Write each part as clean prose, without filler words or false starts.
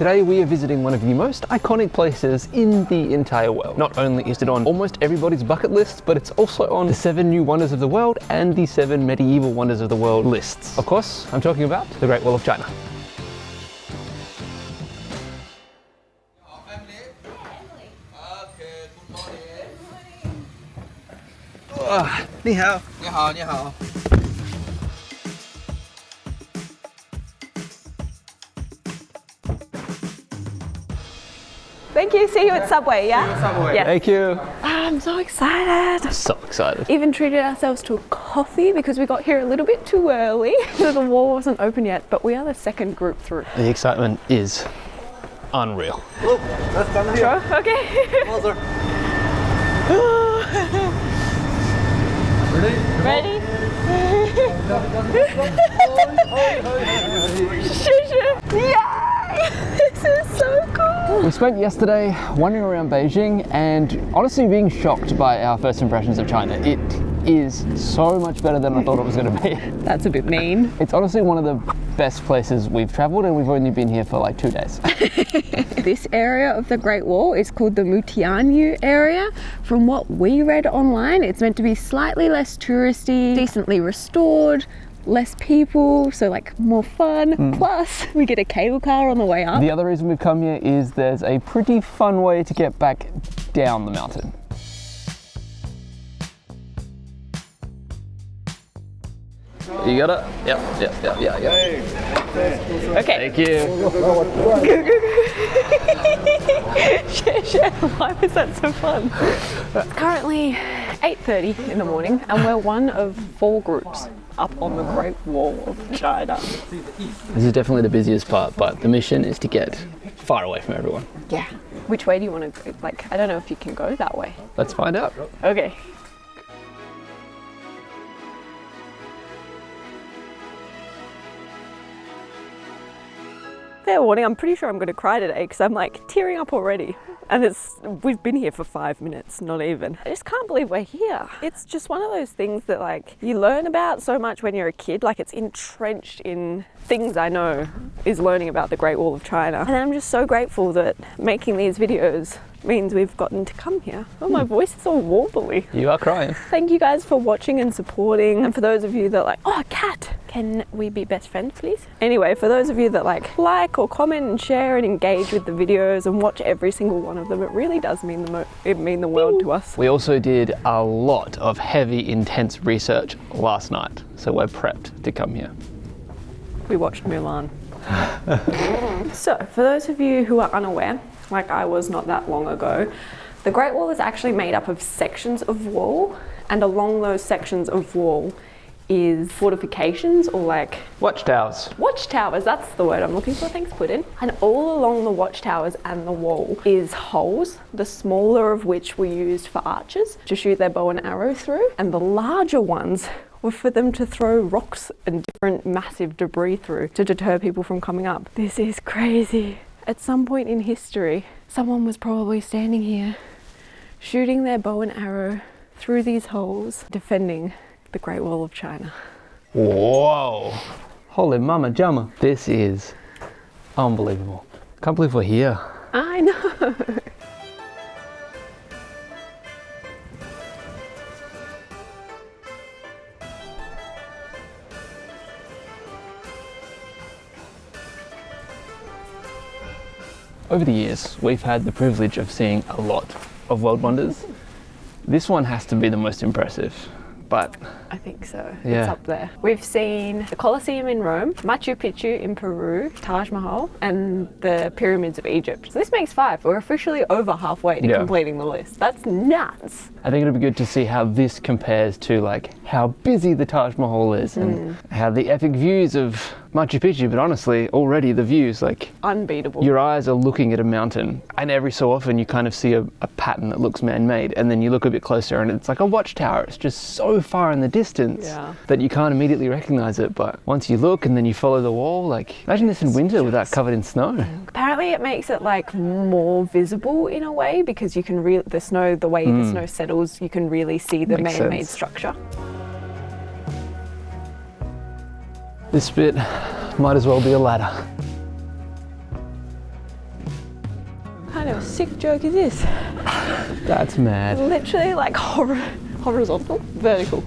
Today we are visiting one of the most iconic places in the entire world. Not only is it on almost everybody's bucket lists, but it's also on the 7 New Wonders of the World and the 7 Medieval Wonders of the World lists. Of course, I'm talking about the Great Wall of China. Ni hao. Ni hao, ni hao. Thank you. See you at Subway, yeah? Subway. Yes. Thank you. I'm so excited. So excited. Even treated ourselves to a coffee because we got here a little bit too early. So the wall wasn't open yet, but we are the second group through. The excitement is unreal. Look, let's stand here. Sure? Okay. Closer. Ready? Yay! This is so cool. We spent yesterday wandering around Beijing and honestly being shocked by our first impressions of China. It is so much better than I thought it was going to be. That's a bit mean. It's honestly one of the best places we've traveled, and we've only been here for like 2 days. This area of the Great Wall is called the Mutianyu area. From what we read online, it's meant to be slightly less touristy, decently restored, less people, so like more fun. Plus, we get a cable car on the way up. The other reason we've come here is there's a pretty fun way to get back down the mountain. You got it? Yep. Okay. Thank you. Share. Why was that so fun? It's currently 8:30 in the morning and we're one of 4 groups up on the Great Wall of China. This is definitely the busiest part, but the mission is to get far away from everyone. Yeah. Which way do you want to go? Like, I don't know if you can go that way. Let's find out. Okay. Fair warning, I'm pretty sure I'm going to cry today because I'm like tearing up already. And we've been here for 5 minutes, not even. I just can't believe we're here. It's just one of those things that like you learn about so much when you're a kid, like it's entrenched in things I know is learning about the Great Wall of China. And I'm just so grateful that making these videos means we've gotten to come here. Oh, my voice is all warbly. You are crying. Thank you guys for watching and supporting. And for those of you that like, oh, a cat, can we be best friends, please? Anyway, for those of you that like or comment and share and engage with the videos and watch every single one of them, it really does mean the world to us. We also did a lot of heavy, intense research last night, so we're prepped to come here. We watched Mulan. So, for those of you who are unaware, like I was not that long ago, the Great Wall is actually made up of sections of wall, and along those sections of wall is fortifications or like Watchtowers. Watchtowers, that's the word I'm looking for, thanks Puddin. And all along the watchtowers and the wall is holes, the smaller of which were used for archers to shoot their bow and arrow through, and the larger ones were for them to throw rocks and different massive debris through to deter people from coming up. This is crazy. At some point in history, someone was probably standing here shooting their bow and arrow through these holes, defending the Great Wall of China. Whoa! Holy mama jama. This is unbelievable. Can't believe we're here. I know. Over the years, we've had the privilege of seeing a lot of world wonders. This one has to be the most impressive, but I think so. Yeah. It's up there. We've seen the Colosseum in Rome, Machu Picchu in Peru, Taj Mahal, and the pyramids of Egypt. So this makes 5. We're officially over halfway to completing the list. That's nuts. I think it'll be good to see how this compares to like how busy the Taj Mahal is and how the epic views of Machu Picchu, but honestly, already the views, like unbeatable. Your eyes are looking at a mountain, and every so often you kind of see a pattern that looks man-made, and then you look a bit closer and it's like a watchtower. It's just so far in the distance that you can't immediately recognize it, but once you look and then you follow the wall, like imagine this in winter without covered in snow. Apparently it makes it like more visible in a way because you can the way the snow settles, you can really see the man-made structure. This bit might as well be a ladder. kind of sick joke is this? That's mad. Literally like horizontal, vertical.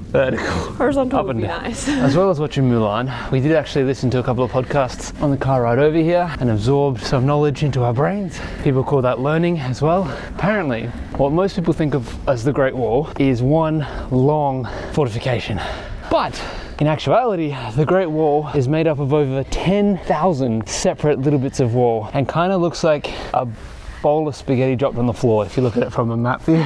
Horizontal Up would and be down. nice. As well as watching Mulan, we did actually listen to a couple of podcasts on the car ride over here and absorbed some knowledge into our brains. People call that learning as well. Apparently, what most people think of as the Great Wall is one long fortification. But in actuality, the Great Wall is made up of over 10,000 separate little bits of wall and kind of looks like a bowl of spaghetti dropped on the floor if you look at it from a map view.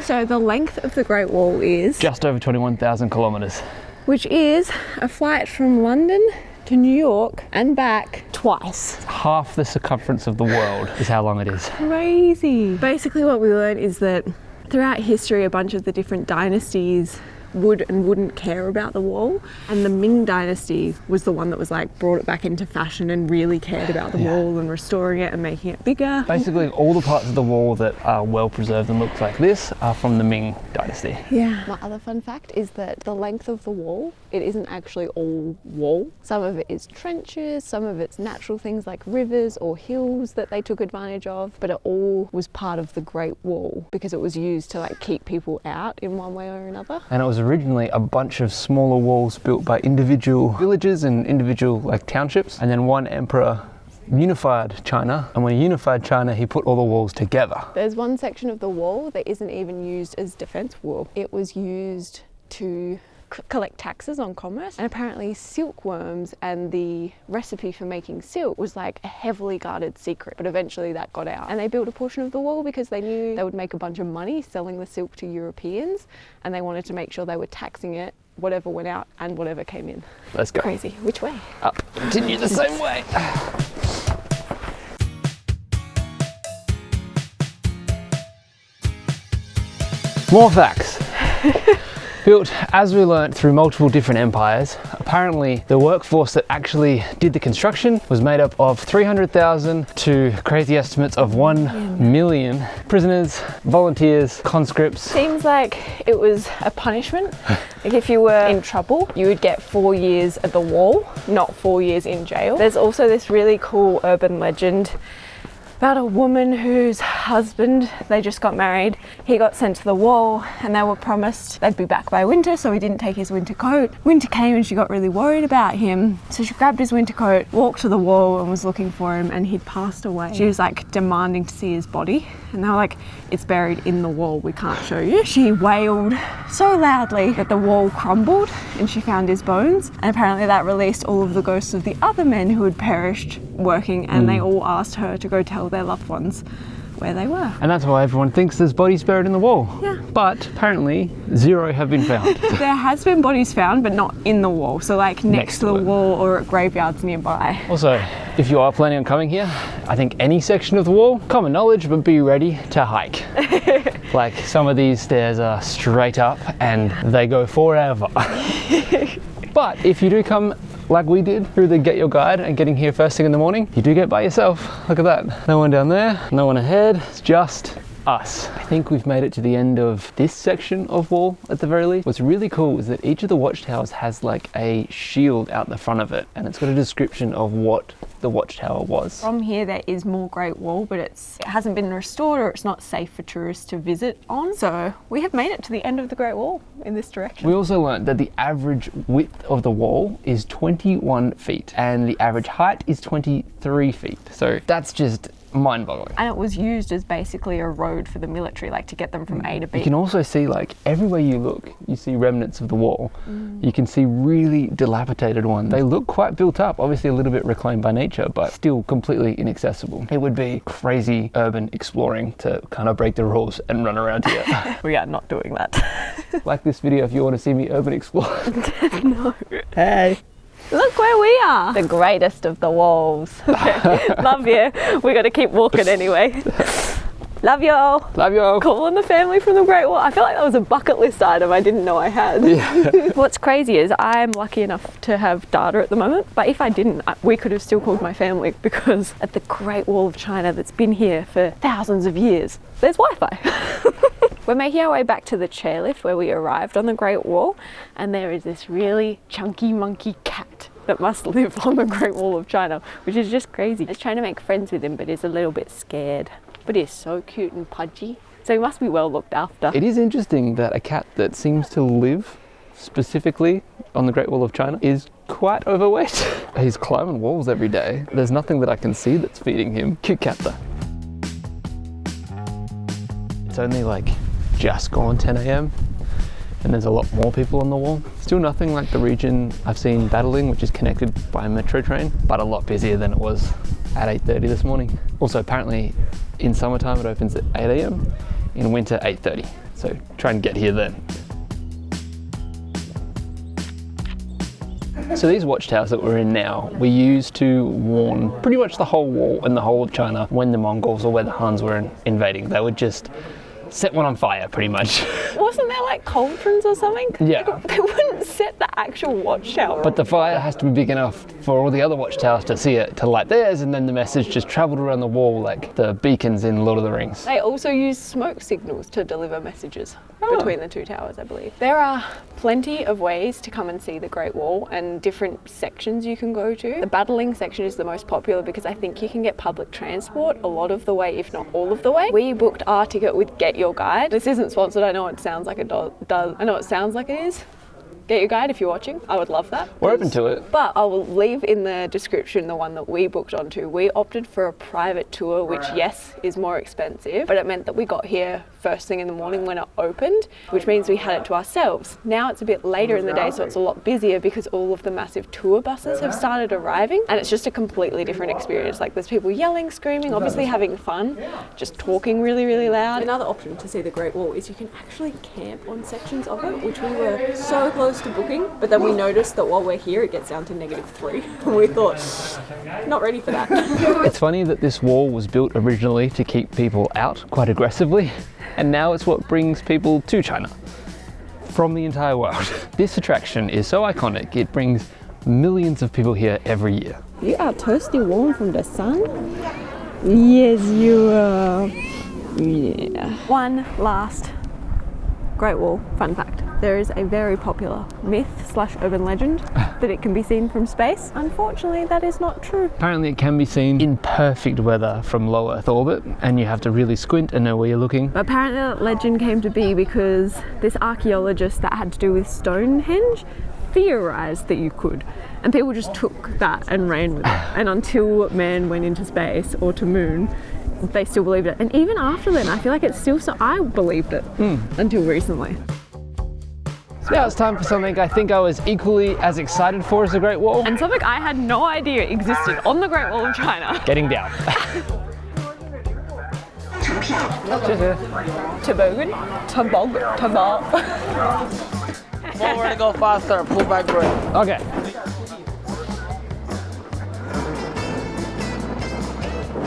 So the length of the Great Wall is Just over 21,000 kilometres. which is a flight from London to New York and back twice. Half the circumference of the world is how long it is. Crazy. Basically what we learned is that throughout history, a bunch of the different dynasties would and wouldn't care about the wall, and the Ming dynasty was the one that was like brought it back into fashion and really cared about the wall and restoring it and making it bigger. Basically all the parts of the wall that are well preserved and look like this are from the Ming dynasty. Yeah. My other fun fact is that the length of the wall, it isn't actually all wall. Some of it is trenches, some of it's natural things like rivers or hills that they took advantage of, but it all was part of the Great Wall because it was used to like keep people out in one way or another. And it was originally a bunch of smaller walls built by individual villages and individual like townships, and then one emperor unified China, and when he unified China he put all the walls together. There's one section of the wall that isn't even used as defense wall. It was used to collect taxes on commerce, and apparently silkworms and the recipe for making silk was like a heavily guarded secret, but eventually that got out and they built a portion of the wall because they knew they would make a bunch of money selling the silk to Europeans, and they wanted to make sure they were taxing it, whatever went out and whatever came in. Let's go. Crazy. Which way? Up. Continue the same way. More facts. Built, as we learnt, through multiple different empires. Apparently, the workforce that actually did the construction was made up of 300,000 to crazy estimates of 1 million prisoners, volunteers, conscripts. Seems like it was a punishment. Like if you were in trouble, you would get 4 years at the wall, not 4 years in jail. There's also this really cool urban legend about a woman whose husband, they just got married, he got sent to the wall and they were promised they'd be back by winter, so he didn't take his winter coat. Winter came and she got really worried about him, so she grabbed his winter coat, walked to the wall and was looking for him, and he'd passed away. She was like demanding to see his body, and they were like, it's buried in the wall, we can't show you. She wailed so loudly that the wall crumbled and she found his bones, and apparently that released all of the ghosts of the other men who had perished working, and they all asked her to go tell their loved ones where they were. And that's why everyone thinks there's bodies buried in the wall. Yeah. But apparently 0 have been found. There has been bodies found, but not in the wall, so like next to the wall or at graveyards nearby. Also, if you are planning on coming here, I think any section of the wall, common knowledge, but be ready to hike. Like some of these stairs are straight up and they go forever. But if you do come like we did through the Get Your Guide and getting here first thing in the morning, you do get by yourself. Look at that. No one down there, no one ahead, it's just us. I think we've made it to the end of this section of wall at the very least. What's really cool is that each of the watchtowers has like a shield out the front of it, and it's got a description of what the watchtower was. From here there is more Great Wall, but it hasn't been restored, or it's not safe for tourists to visit on. So we have made it to the end of the Great Wall in this direction. We also learned that the average width of the wall is 21 feet and the average height is 23 feet. So that's just mind-boggling. And it was used as basically a road for the military, like to get them from A to B. You can also see, like, everywhere you look, you see remnants of the wall. You can see really dilapidated ones. They look quite built up, obviously a little bit reclaimed by nature, but still completely inaccessible. It would be crazy urban exploring to kind of break the rules and run around here. We are not doing that. Like this video if you want to see me urban explore. No. Hey. Look where we are. The greatest of the walls. Love you. We got to keep walking anyway. Love y'all. Love y'all. Calling the family from the Great Wall. I feel like that was a bucket list item I didn't know I had. Yeah. What's crazy is I'm lucky enough to have data at the moment, but if I didn't, we could have still called my family, because at the Great Wall of China that's been here for thousands of years, there's Wi-Fi. We're making our way back to the chairlift where we arrived on the Great Wall, and there is this really chunky monkey cat that must live on the Great Wall of China, which is just crazy. I was trying to make friends with him, but he's a little bit scared. But he's so cute and pudgy. So he must be well looked after. It is interesting that a cat that seems to live specifically on the Great Wall of China is quite overweight. He's climbing walls every day. There's nothing that I can see that's feeding him. Cute cat though. It's only like just gone 10 a.m. and there's a lot more people on the wall. Still nothing like the region I've seen battling, which is connected by a metro train, but a lot busier than it was at 8:30 this morning. Also, apparently in summertime it opens at 8 a.m. in winter 8:30. So try and get here then. So these watchtowers that we're in now, we used to warn pretty much the whole wall and the whole of China when the Mongols or when the Huns were invading. They would just set one on fire, pretty much. Wasn't there like cauldrons or something? Yeah. Like, they wouldn't set the actual watchtower. But the fire has to be big enough for all the other watchtowers to see it, to light theirs, and then the message just travelled around the wall like the beacons in Lord of the Rings. They also use smoke signals to deliver messages between the two towers, I believe. There are plenty of ways to come and see the Great Wall and different sections you can go to. The battling section is the most popular because I think you can get public transport a lot of the way, if not all of the way. We booked our ticket with Get Your Guide. This isn't sponsored, I know it sounds like it does. I know it sounds like it is. Get Your Guide if you're watching. I would love that. We're open to it. But I will leave in the description the one that we booked onto. We opted for a private tour, which yes, is more expensive, but it meant that we got here first thing in the morning when it opened, which means we had it to ourselves. Now it's a bit later in the day, so it's a lot busier because all of the massive tour buses have started arriving, and it's just a completely different experience. Like there's people yelling, screaming, obviously having fun, just talking really, really loud. Another option to see the Great Wall is you can actually camp on sections of it, which we were so close to booking, but then we noticed that while we're here it gets down to -3 and we thought, not ready for that. It's funny that this wall was built originally to keep people out quite aggressively, and now it's what brings people to China from the entire world. This attraction is so iconic, it brings millions of people here every year. You are toasty warm from the sun? Yes, you are. Yeah. One last Great Wall fun fact. There is a very popular myth/urban legend that it can be seen from space. Unfortunately, that is not true. Apparently it can be seen in perfect weather from low Earth orbit, and you have to really squint and know where you're looking. Apparently that legend came to be because this archaeologist that had to do with Stonehenge theorized that you could, and people just took that and ran with it. And until man went into space or to moon, they still believed it. And even after then, I feel like it's still so. I believed it until recently. So now it's time for something I think I was equally as excited for as the Great Wall. And something I had no idea existed on the Great Wall of China. Getting down. Toboggan? Toboggan. Forward to go faster, pull back brake. Okay.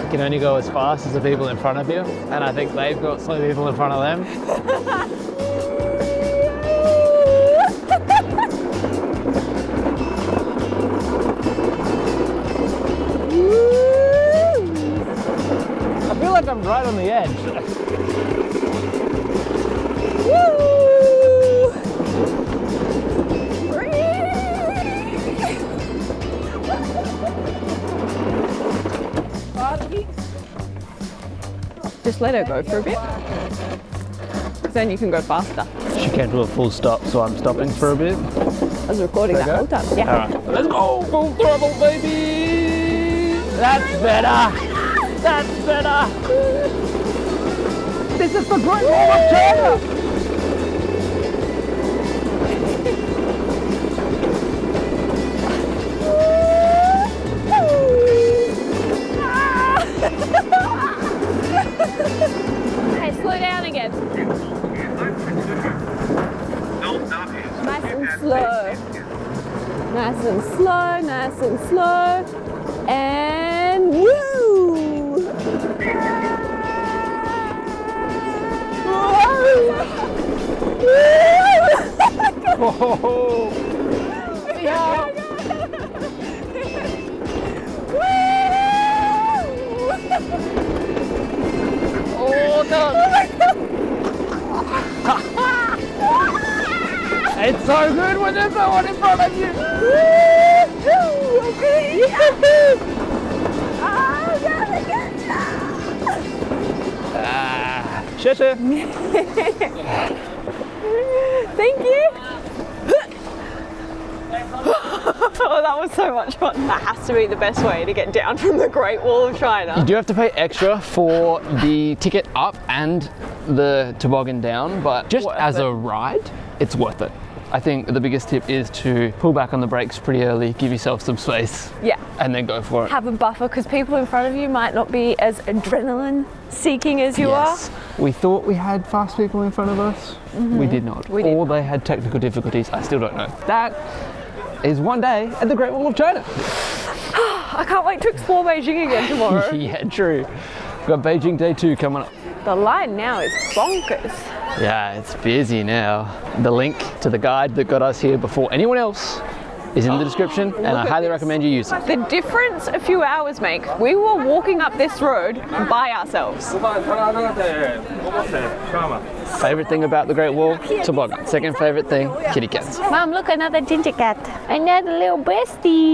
You can only go as fast as the people in front of you, and I think they've got slow people in front of them. I feel like I'm right on the edge. Just let her go for a bit, because then you can go faster. She can't do a full stop, so I'm stopping for a bit. I was recording that whole time. Yeah. All right. Let's go! Full throttle, baby! That's better! That's better! This is the Great Wall of China! Hey, slow down again. Nice and slow. Nice and slow, nice and slow. And woo! Oh, yeah. Oh no! It's so good when there's no one in front of you. 谢谢. Thank you. Oh, that was so much fun. That has to be the best way to get down from the Great Wall of China. You do have to pay extra for the ticket up and the toboggan down, but just as a ride, it's worth it. I think the biggest tip is to pull back on the brakes pretty early, give yourself some space, Yeah. and then go for it. Have a buffer because people in front of you might not be as adrenaline seeking as you are. We thought we had fast people in front of us. We did not. We did or they had technical difficulties. I still don't know. That is one day at the Great Wall of China. I can't wait to explore Beijing again tomorrow. Yeah, true. We've got Beijing Day 2 coming up. The line now is bonkers. Yeah, it's busy now. The link to the guide that got us here before anyone else is in the description, and I highly recommend you use it. The difference a few hours make. We were walking up this road by ourselves. Favorite thing about the Great Wall? Toboggan. Second favorite thing, kitty cats. Mom, look, another ginger cat. Another little bestie.